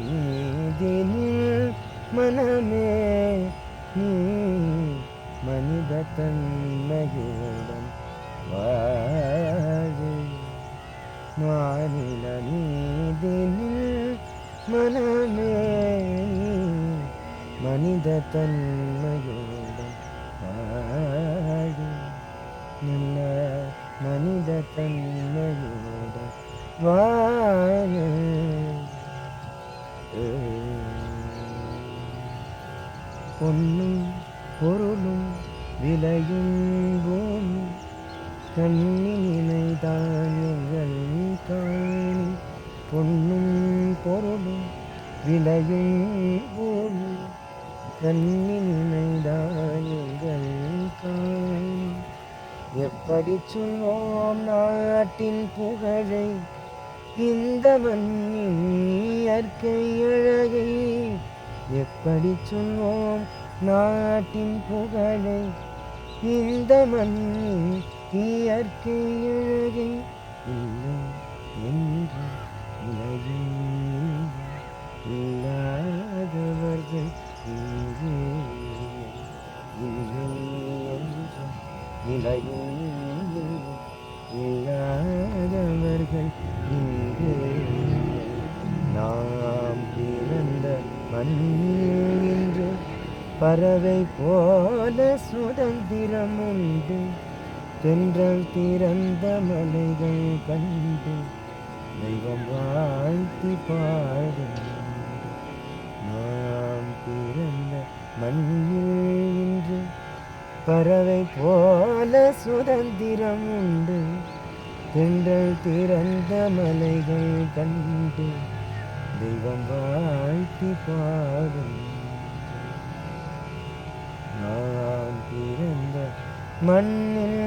மீதினில் மனமே நீ மனித தன்மையுடன் வாழு. மாநில மீதினில் மனமே நீ மனித தன்மையுடன் வாழு. நல்ல மனித தன்மையுடன் வாழு. பொன்னும் பொருளும் விளையும் பூமி கண்ணினைதான் எங்கள் காணி. பொன்னும் பொருளும் விளையும் பூமி கண்ணினைதான் எங்கள் காணி. எப்படி சொல்வோம் நாட்டின் புகழை இந்த மண்ணின் இயற்கை அழகை. எப்படி சொல்வோம் நாட்டின் புகழை இந்த மண்ணின் இயற்கை அழகை. இல்லை என்று உலகில் இல்லாதவர்கள் இங்கே இல்லை என்று நிலையும் இல்லாதவர்கள் இங்கே. நாம் பிறந்த மண்ணில் இன்று பறவை போல சுதந்திரம் உண்டு. தென்றல் திறந்த மலைகள் கண்டு தெய்வம் வாழ்த்தி பாடும். நாம் பிறந்த மண்ணில் இன்று பறவை போல சுதந்திரம் உண்டு. தென்றல் திறந்த மலைகள் கண்டு தெய்வம் வாழ்த்தி பாடும். நாம் பிறந்த மண்ணில்